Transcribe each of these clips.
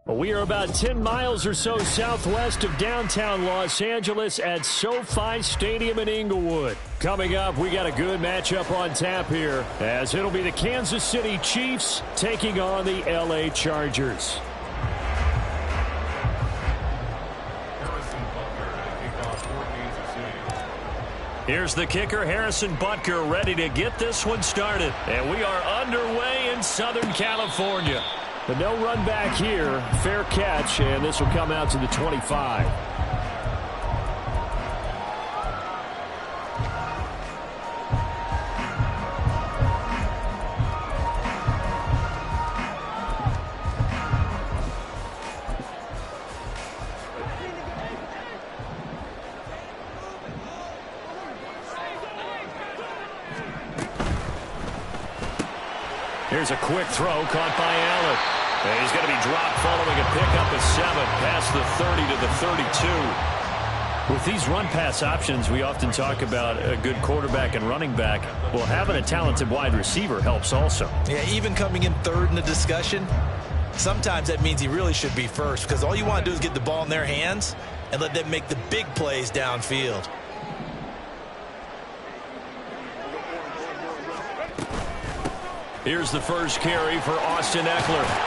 We are about 10 miles or so southwest of downtown Los Angeles at SoFi Stadium in Inglewood. Coming up, we got a good matchup on tap here, as it'll be the Kansas City Chiefs taking on the LA Chargers. Here's the kicker, Harrison Butker, ready to get this one started. And we are underway in Southern California. But no run back here. Fair catch, and this will come out to the 25. Here's a quick throw caught by Allen. And he's going to be dropped following a pickup of 7 past the 30 to the 32. With these run-pass options, we often talk about a good quarterback and running back. Well, having a talented wide receiver helps also. Yeah, even coming in third in the discussion, sometimes that means he really should be first, because all you want to do is get the ball in their hands and let them make the big plays downfield. Here's the first carry for Austin Eckler.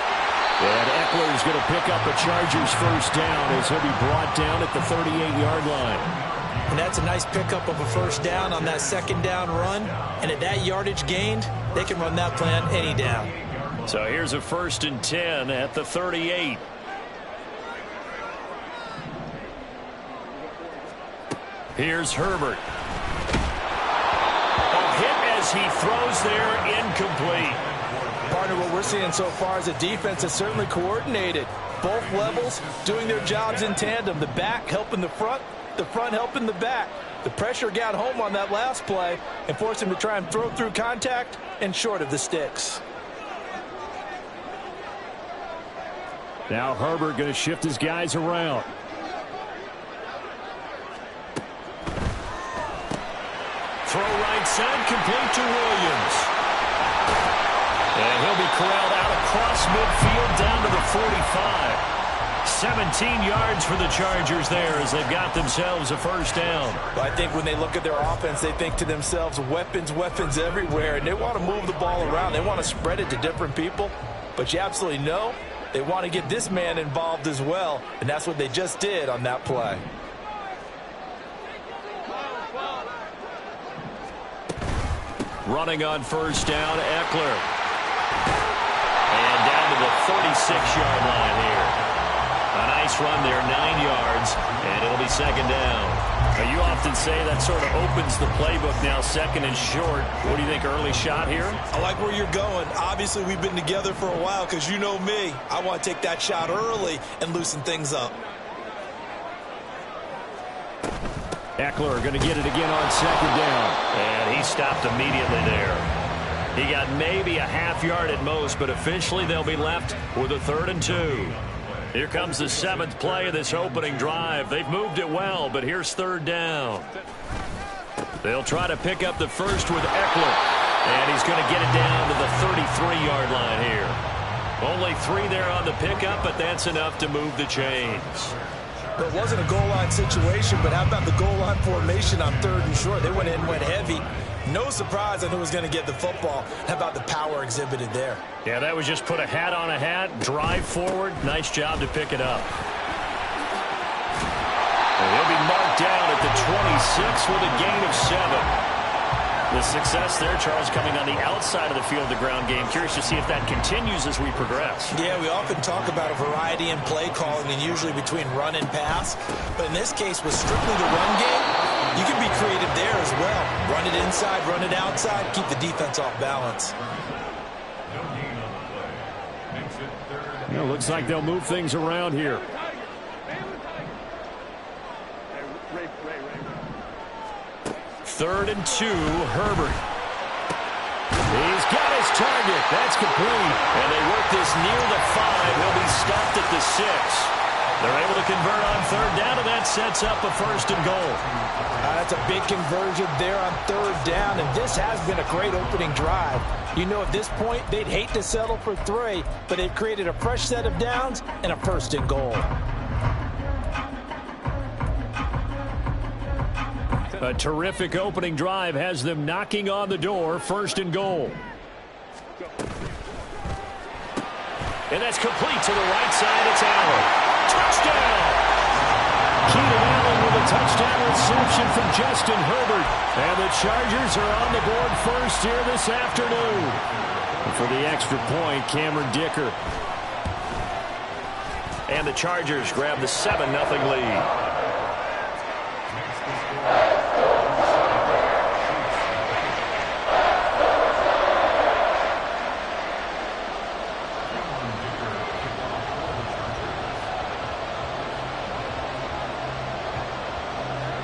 And Eckler's going to pick up a Chargers first down as he'll be brought down at the 38-yard line. And that's a nice pickup of a first down on that second down run. And at that yardage gained, they can run that play on any down. So here's a 1st and 10 at the 38. Here's Herbert. A hit as he throws there, incomplete. Partner, what we're seeing so far is a defense that's certainly coordinated. Both levels doing their jobs in tandem. The back helping the front helping the back. The pressure got home on that last play and forced him to try and throw through contact and short of the sticks. Now Herbert going to shift his guys around. Throw right side, complete to Williams. And he'll be corralled out across midfield down to the 45. 17 yards for the Chargers there as they've got themselves a first down. I think when they look at their offense, they think to themselves, weapons, weapons everywhere. And they want to move the ball around. They want to spread it to different people. But you absolutely know they want to get this man involved as well. And that's what they just did on that play. Running on first down, Eckler. And down to the 36-yard line here. A nice run there, 9 yards, and it'll be second down. Now, you often say that sort of opens the playbook now, 2nd and short. What do you think, early shot here? I like where you're going. Obviously, we've been together for a while because you know me. I want to take that shot early and loosen things up. Eckler going to get it again on second down. And he stopped immediately there. He got maybe a half yard at most, but officially they'll be left with a 3rd and 2. Here comes the 7th play of this opening drive. They've moved it well, but here's 3rd down. They'll try to pick up the first with Eckler, and he's going to get it down to the 33-yard line here. Only 3 there on the pickup, but that's enough to move the chains. It wasn't a goal line situation, but how about the goal line formation on 3rd and short? They went in, went heavy. No surprise on who was going to get the football. How about the power exhibited there? Yeah, that was just put a hat on a hat, drive forward. Nice job to pick it up. And he'll be marked down at the 26 with a gain of 7. The success there, Charles, coming on the outside of the field, the ground game. Curious to see if that continues as we progress. Yeah, we often talk about a variety in play calling, and usually between run and pass. But in this case, with strictly the run game, you can be creative there as well. Run it inside, run it outside, keep the defense off balance. Well, looks like they'll move things around here. Third and 2, Herbert. He's got his target. That's complete. And they work this near the 5. He'll be stopped at the 6. They're able to convert on 3rd down, and that sets up a 1st and goal. That's a big conversion there on 3rd down, and this has been a great opening drive. You know, at this point, they'd hate to settle for 3, but they've created a fresh set of downs and a 1st and goal. A terrific opening drive has them knocking on the door, 1st and goal. And that's complete to the right side. It's Allen. Touchdown! Keenan Allen with a touchdown reception from Justin Herbert. And the Chargers are on the board first here this afternoon. And for the extra point, Cameron Dicker. And the Chargers grab the 7-0 lead.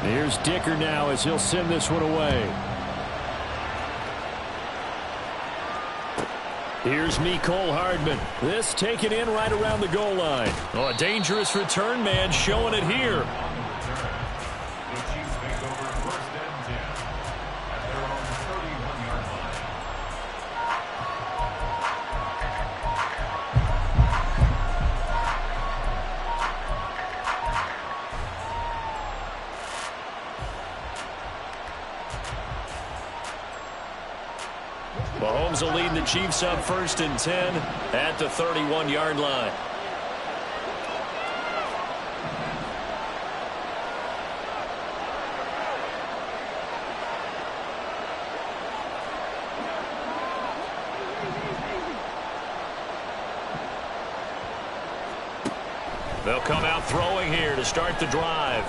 Here's Dicker now as he'll send this one away. Here's Mecole Hardman. This taken in right around the goal line. Oh, a dangerous return man showing it here. Mahomes will lead the Chiefs up 1st and 10 at the 31-yard line. They'll come out throwing here to start the drive.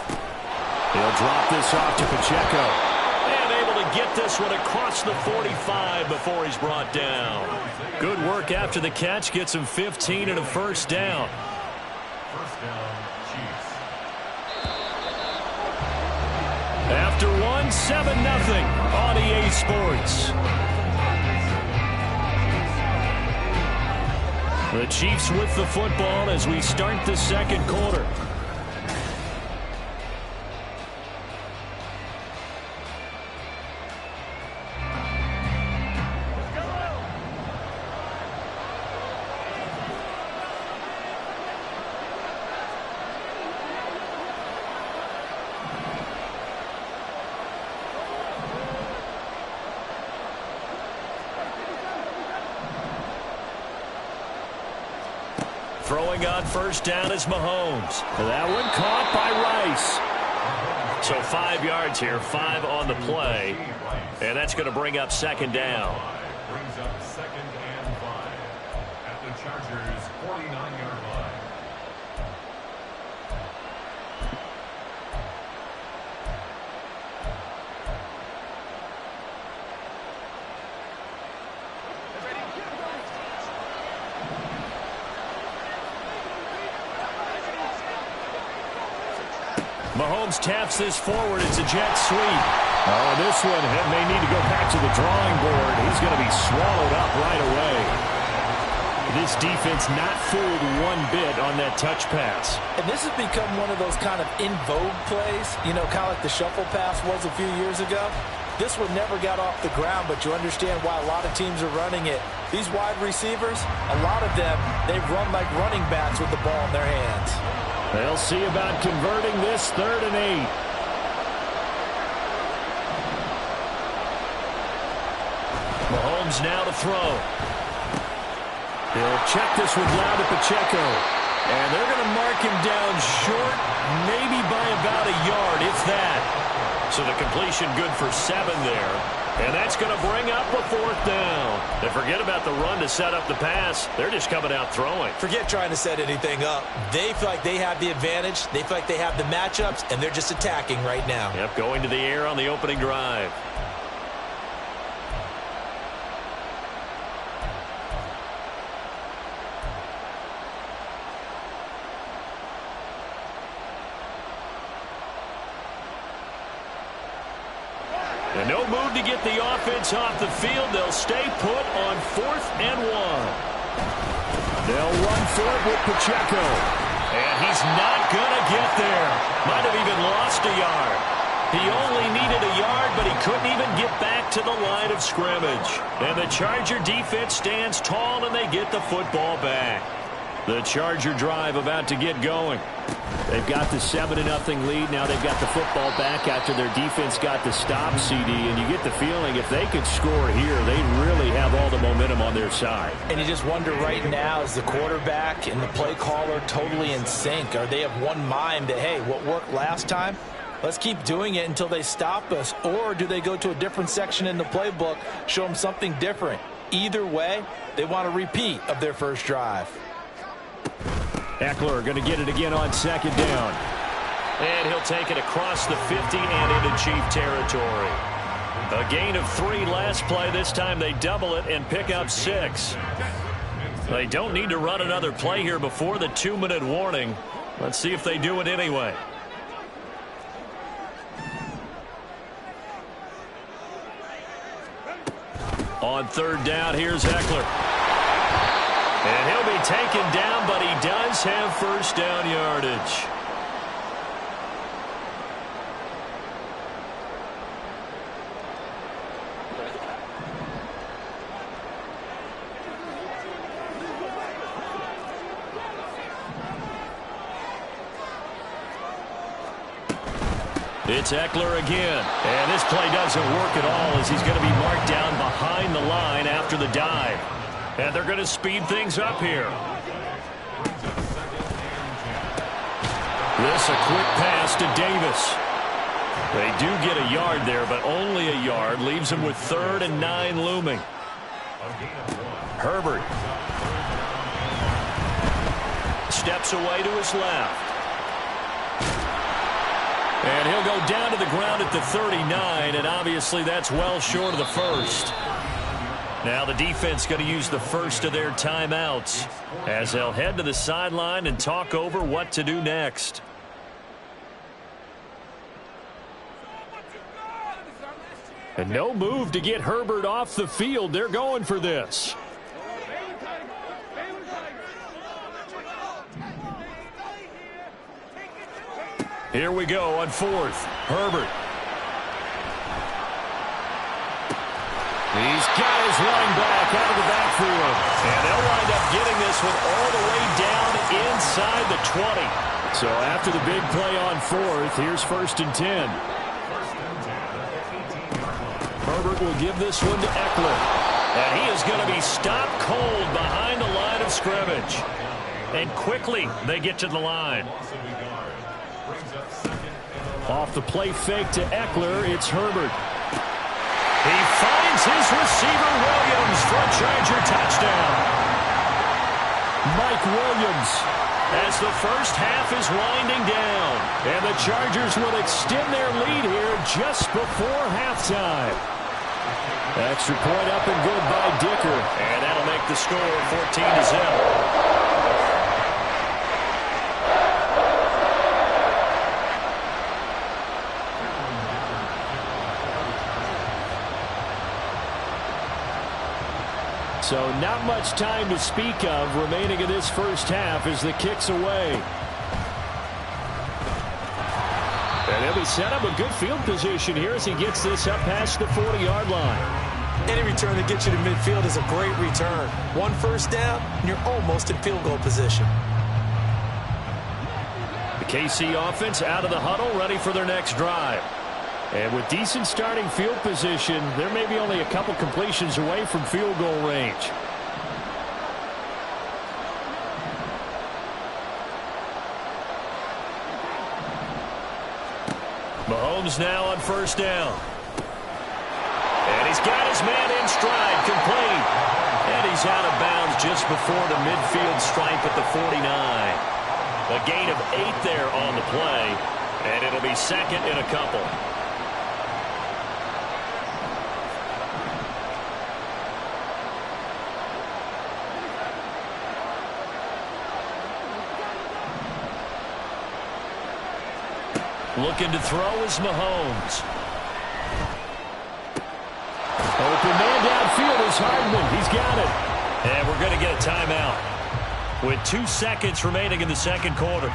He'll drop this off to Pacheco. And able to get this one across the 45 before he's brought down. Good work after the catch. Gets him 15 and a 1st down. Chiefs. After 7-0 on EA Sports. The Chiefs with the football as we start the 2nd quarter. Throwing on 1st down is Mahomes. That one caught by Rice. So 5 yards here, 5 on the play. And that's going to bring up 2nd down. Brings up 2nd and 5 at the Chargers' 49-yard line. Mahomes taps this forward. It's a jet sweep. Oh, this one may need to go back to the drawing board. He's going to be swallowed up right away. This defense not fooled one bit on that touch pass. And this has become one of those kind of in vogue plays, you know, kind of like the shuffle pass was a few years ago. This one never got off the ground, but you understand why a lot of teams are running it. These wide receivers, a lot of them, they run like running backs with the ball in their hands. They'll see about converting this 3rd and 8. Mahomes now to throw. He'll check this one down to Pacheco. And they're going to mark him down short, maybe by about a yard, if that. So the completion good for 7 there. And that's going to bring up a 4th down. And forget about the run to set up the pass. They're just coming out throwing. Forget trying to set anything up. They feel like they have the advantage. They feel like they have the matchups, and they're just attacking right now. Yep, going to the air on the opening drive. And no move to get the offense off the field. They'll stay put on 4th and 1. They'll run for it with Pacheco. And he's not going to get there. Might have even lost a yard. He only needed a yard, but he couldn't even get back to the line of scrimmage. And the Charger defense stands tall, and they get the football back. The Charger drive about to get going. They've got the 7-0 lead. Now they've got the football back after their defense got the stop, CD. And you get the feeling if they could score here, they really have all the momentum on their side. And you just wonder right now, is the quarterback and the play caller totally in sync? Are they of one mind that, hey, what worked last time, let's keep doing it until they stop us? Or do they go to a different section in the playbook, show them something different? Either way, they want a repeat of their first drive. Eckler going to get it again on second down. And he'll take it across the 50 and into Chief territory. A gain of 3 last play. This time they double it and pick up 6. They don't need to run another play here before the 2-minute warning. Let's see if they do it anyway. On third down, here's Eckler. And he'll be taken down, but he does have first down yardage. It's Eckler again. And this play doesn't work at all as he's going to be marked down behind the line after the dive. And they're going to speed things up here. This a quick pass to Davis. They do get a yard there, but only a yard. Leaves them with 3rd and 9 looming. Herbert steps away to his left. And he'll go down to the ground at the 39, and obviously that's well short of the first. Now the defense going to use the first of their timeouts as they'll head to the sideline and talk over what to do next. And no move to get Herbert off the field. They're going for this. Here we go on 4th. Herbert. He's got his running back out of the backfield. And they'll wind up getting this one all the way down inside the 20. So after the big play on 4th, here's 1st and 10. Herbert will give this one to Eckler. And he is going to be stopped cold behind the line of scrimmage. And quickly they get to the line. Off the play fake to Eckler, it's Herbert. He finds his receiver, Williams, for a Charger touchdown. Mike Williams, as the first half is winding down. And the Chargers will extend their lead here just before halftime. Extra point up and good by Dicker. And that'll make the score 14-0. So not much time to speak of remaining in this first half as the kick's away. And he'll be set up a good field position here as he gets this up past the 40-yard line. Any return that gets you to midfield is a great return. 1 first down, and you're almost in field goal position. The KC offense out of the huddle, ready for their next drive. And with decent starting field position, there may be only a couple completions away from field goal range. Mahomes now on first down. And he's got his man in stride, complete. And he's out of bounds just before the midfield stripe at the 49. A gain of 8 there on the play. And it'll be 2nd and a couple. Looking to throw is Mahomes. Open man downfield is Hardman. He's got it. And we're going to get a timeout with 2 seconds remaining in the second quarter.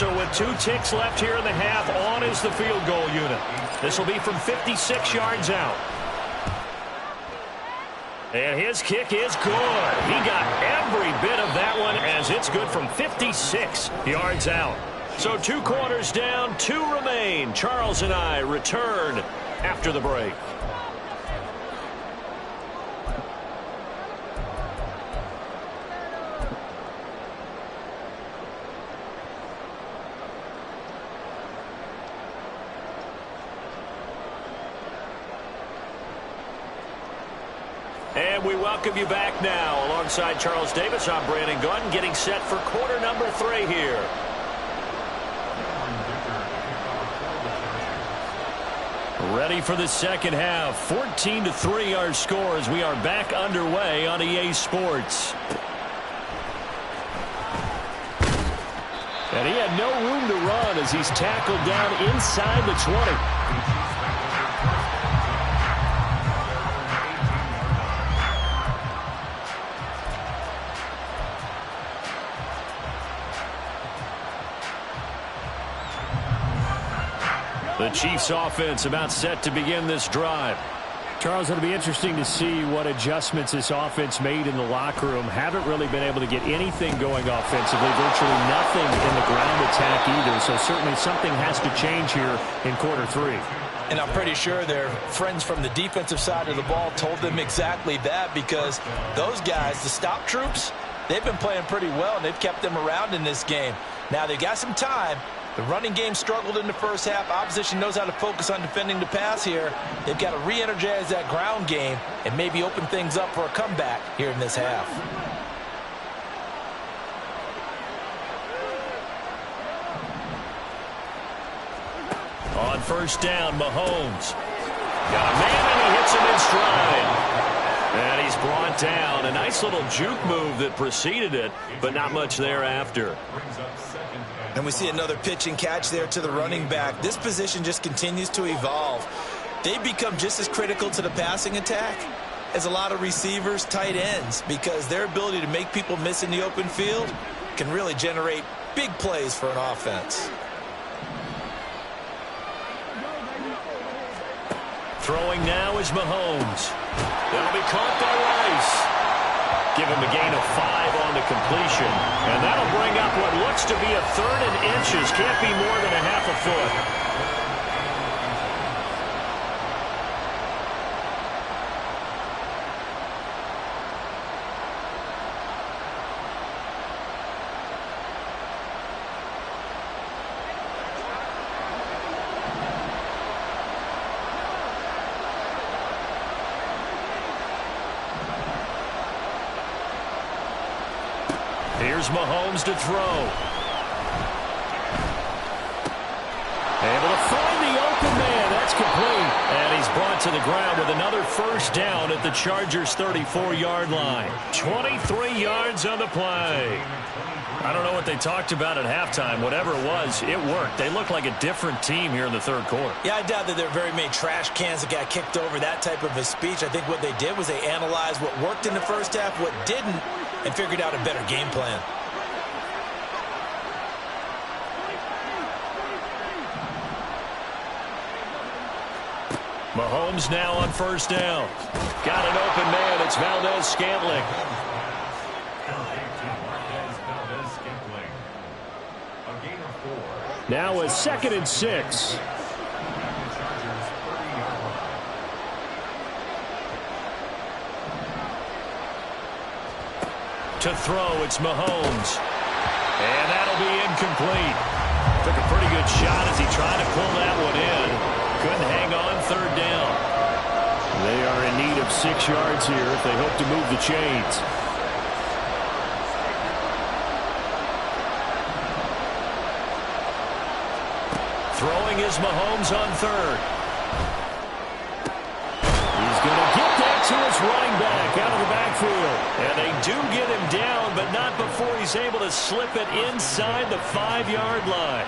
So with 2 ticks left here in the half, on is the field goal unit. This will be from 56 yards out. And his kick is good. He got every bit of that one as it's good from 56 yards out. So 2 quarters down, 2 remain. Charles and I return after the break. And we welcome you back now. Alongside Charles Davis, I'm Brandon Gunn, getting set for quarter number 3 here. Ready for the second half. 14-3 our score as we are back underway on EA Sports. And he had no room to run as he's tackled down inside the 20. The Chiefs offense about set to begin this drive. Charles, it'll be interesting to see what adjustments this offense made in the locker room. Haven't really been able to get anything going offensively. Virtually nothing in the ground attack either. So certainly something has to change here in quarter 3. And I'm pretty sure their friends from the defensive side of the ball told them exactly that, because those guys, the stop troops, they've been playing pretty well, and they've kept them around in this game. Now they've got some time. The running game struggled in the first half. Opposition knows how to focus on defending the pass here. They've got to re-energize that ground game and maybe open things up for a comeback here in this half. On first down, Mahomes. Got a man and he hits him in stride. And he's brought down. A nice little juke move that preceded it, but not much thereafter. And we see another pitch and catch there to the running back. This position just continues to evolve. They become just as critical to the passing attack as a lot of receivers, tight ends, because their ability to make people miss in the open field can really generate big plays for an offense. Throwing now is Mahomes. That'll be caught by Rice. Give him a gain of 5 on the completion. And that'll bring up what looks to be a 3rd and inches. Can't be more than a half a foot. Here's Mahomes to throw. Able to find the open man. That's complete. And he's brought to the ground with another first down at the Chargers' 34-yard line. 23 yards on the play. I don't know what they talked about at halftime. Whatever it was, it worked. They look like a different team here in the third quarter. Yeah, I doubt that there are very many trash cans that got kicked over, that type of a speech. I think what they did was they analyzed what worked in the first half, what didn't, and figured out a better game plan. Mahomes now on first down. Got an open man. It's Valdez-Scantling. Now a 2nd and 6. To throw, it's Mahomes. And that'll be incomplete. Took a pretty good shot as he tried to pull that one in. Couldn't hang on 3rd down. They are in need of 6 yards here if they hope to move the chains. Throwing is Mahomes on 3rd. He's going to get that to his running back out of the backfield. And they do get him down, but not before he's able to slip it inside the 5-yard line.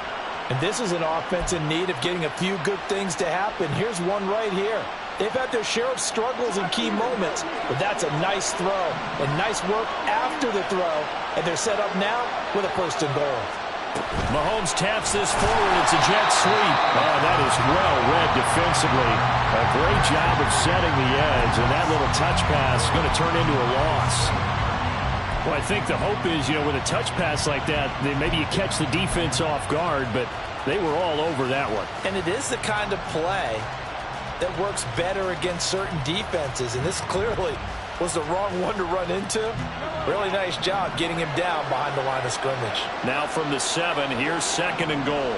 And this is an offense in need of getting a few good things to happen. Here's one right here. They've had their share of struggles in key moments, but that's a nice throw and nice work after the throw. And they're set up now with a 1st and goal. Mahomes taps this forward. It's a jet sweep. Oh, that is well read defensively. A great job of setting the edge, and that little touch pass is going to turn into a loss. Well, I think the hope is, with a touch pass like that, then maybe you catch the defense off guard, but they were all over that one. And it is the kind of play that works better against certain defenses, and this clearly was the wrong one to run into. Really nice job getting him down behind the line of scrimmage. Now from the 7, here's 2nd and goal.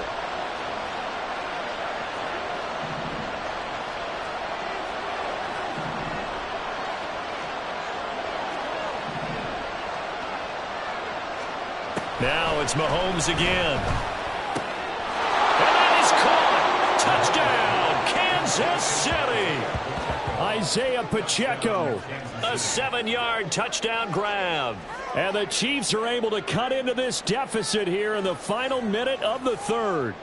Now it's Mahomes again. And that is caught. Touchdown, Kansas City. Isaiah Pacheco. A 7-yard touchdown grab. And the Chiefs are able to cut into this deficit here in the final minute of the 3rd.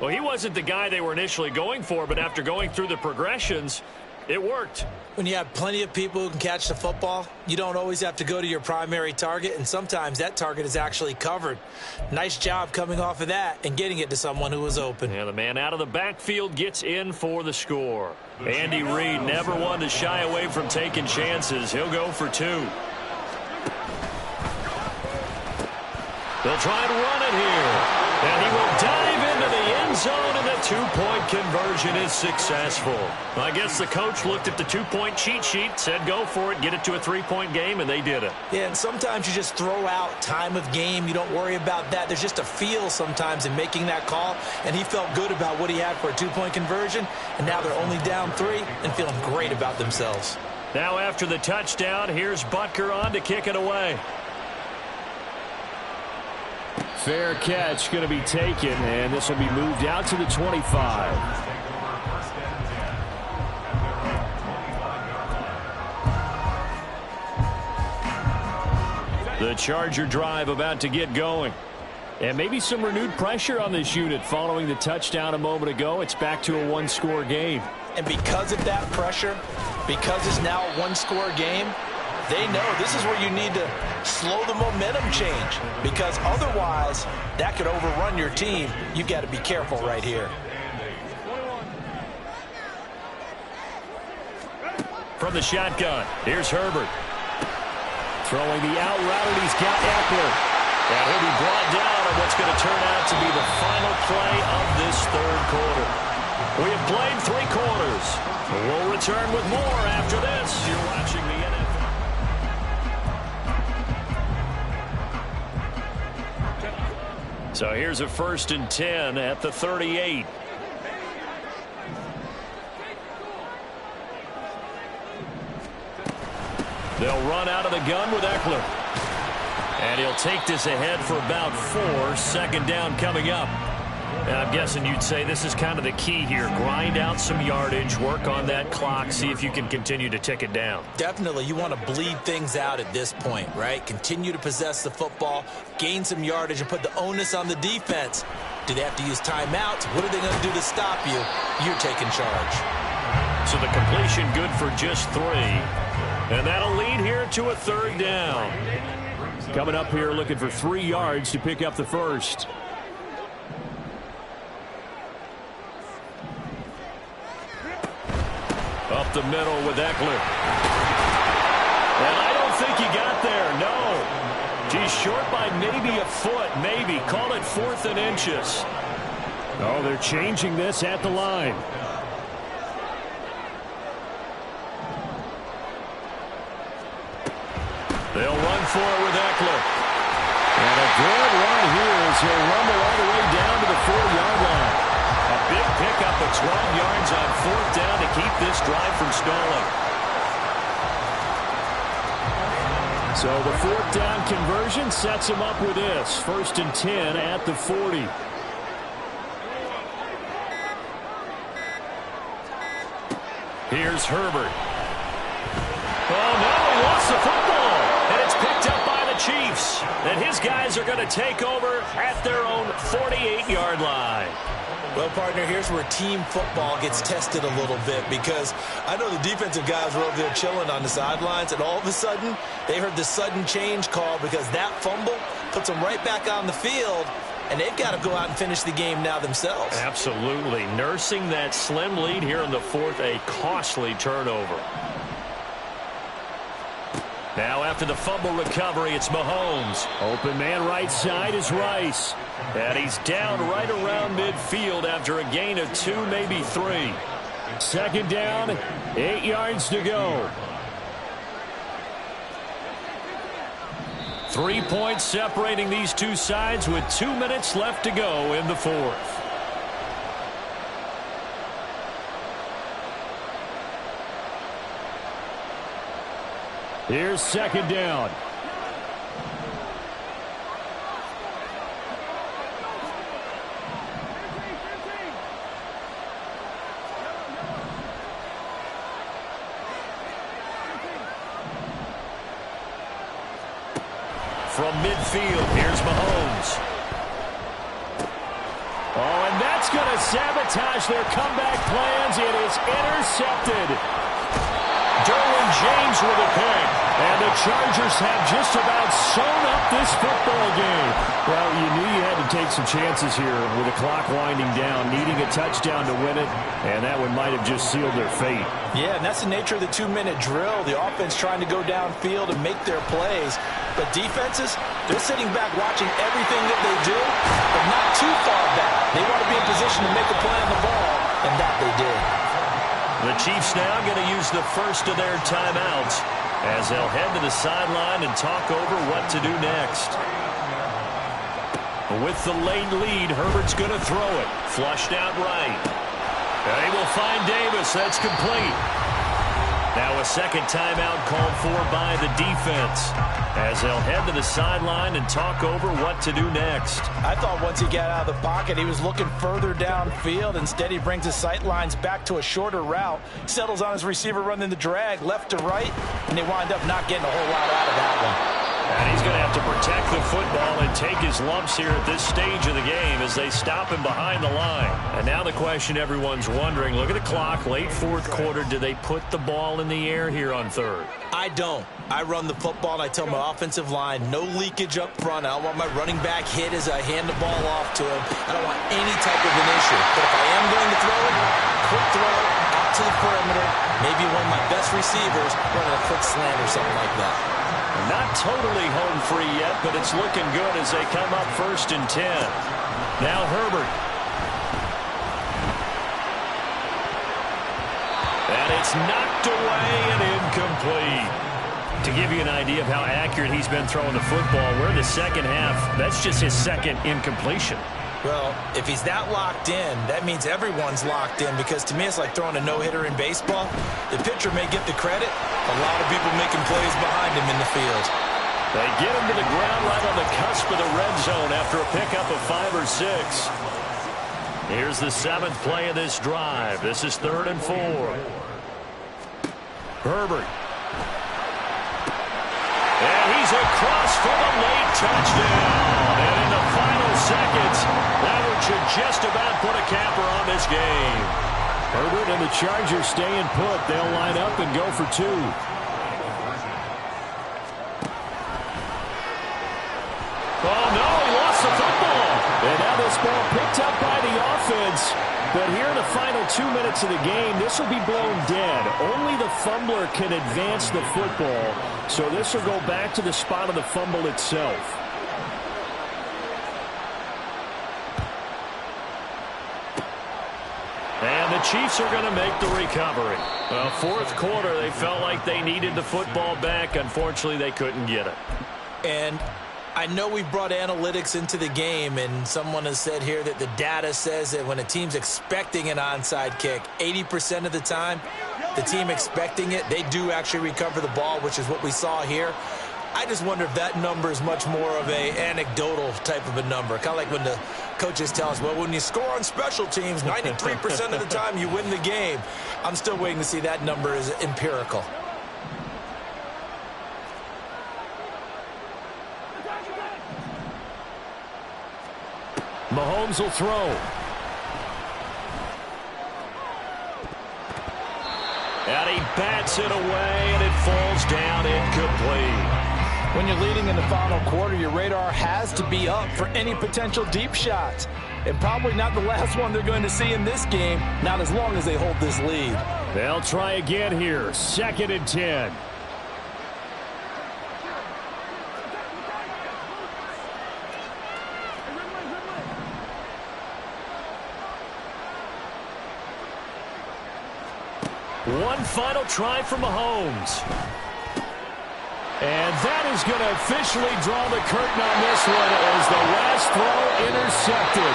Well, he wasn't the guy they were initially going for, but after going through the progressions, it worked. When you have plenty of people who can catch the football, you don't always have to go to your primary target, and sometimes that target is actually covered. Nice job coming off of that and getting it to someone who was open. And the man out of the backfield gets in for the score. Andy Reid never one to shy away from taking chances. He'll go for 2. They'll try and run it here. And he will dive into the end zone, and the 2-point conversion is successful. I guess the coach looked at the 2-point cheat sheet, said go for it, get it to a 3-point game, and they did it. Yeah, and sometimes you just throw out time of game. You don't worry about that. There's just a feel sometimes in making that call, and he felt good about what he had for a 2-point conversion, and now they're only down 3 and feeling great about themselves. Now after the touchdown, here's Butker on to kick it away. Fair catch going to be taken, and this will be moved out to the 25. The Charger drive about to get going. And maybe some renewed pressure on this unit following the touchdown a moment ago. It's back to a 1-score game. And because of that pressure, because it's now a 1-score game, they know this is where you need to slow the momentum change, because otherwise that could overrun your team. You've got to be careful right here. From the shotgun, here's Herbert. Throwing the out route, and he's got Eckler. And he'll be brought down on what's going to turn out to be the final play of this 3rd quarter. We have played 3 quarters. We'll return with more after this. You're watching the NFL. So here's a 1st and 10 at the 38. They'll run out of the gun with Eckler. And he'll take this ahead for about 4. 2nd down coming up. And I'm guessing you'd say this is kind of the key here. Grind out some yardage, work on that clock, see if you can continue to tick it down. Definitely. You want to bleed things out at this point, right? Continue to possess the football, gain some yardage, and put the onus on the defense. Do they have to use timeouts? What are they going to do to stop you? You're taking charge. So the completion good for just 3. And that'll lead here to a 3rd down. Coming up here looking for 3 yards to pick up the 1st. Up the middle with Eckler. And I don't think he got there, no. He's short by maybe a foot, maybe. Call it 4th and inches. Oh, they're changing this at the line. They'll run for it with Eckler. And a good run here as he'll rumble all the way down to the 4-yard line. A big pickup of 12 yards on 4th down to keep this drive from stalling. So the 4th down conversion sets him up with this. 1st and 10 at the 40. Here's Herbert. Oh, no, he lost the football. And it's picked up by the Chiefs. And his guys are going to take over at their own 48-yard line. Well, partner, here's where team football gets tested a little bit, because I know the defensive guys were over there chilling on the sidelines, and all of a sudden, they heard the sudden change call because that fumble puts them right back on the field, and they've got to go out and finish the game now themselves. Absolutely. Nursing that slim lead here in the fourth, a costly turnover. Now after the fumble recovery, it's Mahomes. Open man right side is Rice. And he's down right around midfield after a gain of 2, maybe 3. Second down, 8 yards to go. 3 points separating these two sides with 2 minutes left to go in the fourth. Here's second down. From midfield, here's Mahomes. Oh, and that's going to sabotage their comeback plans. It is intercepted. Derwin James with a pick. And the Chargers have just about sewn up this football game. Well, you knew you had to take some chances here with the clock winding down, needing a touchdown to win it, and that one might have just sealed their fate. Yeah, and that's the nature of the 2-minute drill. The offense trying to go downfield and make their plays. But defenses, they're sitting back watching everything that they do, but not too far back. They want to be in position to make a play on the ball, and that they did. The Chiefs now going to use the first of their timeouts as they'll head to the sideline and talk over what to do next. With the late lead, Herbert's going to throw it. Flushed out right. They will find Davis. That's complete. Now a second timeout called for by the defense as they'll head to the sideline and talk over what to do next. I thought once he got out of the pocket, he was looking further downfield. Instead, he brings his sight lines back to a shorter route, settles on his receiver running the drag left to right, and they wind up not getting a whole lot out of that one. And he's going to have to protect the football and take his lumps here at this stage of the game as they stop him behind the line. And now the question everyone's wondering, look at the clock, late fourth quarter, do they put the ball in the air here on third? I don't. I run the football, and I tell my offensive line, no leakage up front. I don't want my running back hit as I hand the ball off to him. I don't want any type of an issue. But if I am going to throw it, quick throw, out to the perimeter, maybe one of my best receivers running a quick slant or something like that. Not totally home free yet, but it's looking good as they come up 1st and 10. Now Herbert. And it's knocked away and incomplete. To give you an idea of how accurate he's been throwing the football, we're in the second half. That's just his second incompletion. Well, if he's that locked in, that means everyone's locked in, because to me it's like throwing a no-hitter in baseball. The pitcher may get the credit, a lot of people making plays behind him in the field. They get him to the ground right on the cusp of the red zone after a pickup of 5 or 6. Here's the 7th play of this drive. This is 3rd and 4. Herbert. And he's across for the late touchdown. And in the final seconds, that one should just about put a capper on this game. Herbert and the Chargers staying put. They'll line up and go for 2. Oh, no, he lost the football. And now this ball picked up by the offense. But here in the final 2 minutes of the game, this will be blown dead. Only the fumbler can advance the football. So this will go back to the spot of the fumble itself. And the Chiefs are going to make the recovery. Well, fourth quarter, they felt like they needed the football back. Unfortunately, they couldn't get it. And I know we brought analytics into the game, and someone has said here that the data says that when a team's expecting an onside kick, 80% of the time, the team expecting it, they do actually recover the ball, which is what we saw here. I just wonder if that number is much more of a anecdotal type of a number. Kind of like when the coaches tell us, well, when you score on special teams, 93% of the time you win the game. I'm still waiting to see that number is empirical. Mahomes will throw. And he bats it away, and it falls down incomplete. When you're leading in the final quarter, your radar has to be up for any potential deep shots. And probably not the last one they're going to see in this game, not as long as they hold this lead. They'll try again here. 2nd and 10. One final try for Mahomes. And that is going to officially draw the curtain on this one as the last throw intercepted.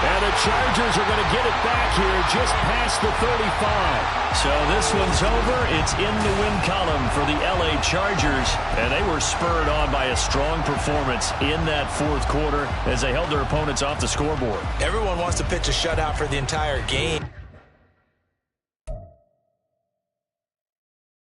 And the Chargers are going to get it back here just past the 35. So this one's over. It's in the win column for the LA Chargers. And they were spurred on by a strong performance in that 4th quarter as they held their opponents off the scoreboard. Everyone wants to pitch a shutout for the entire game.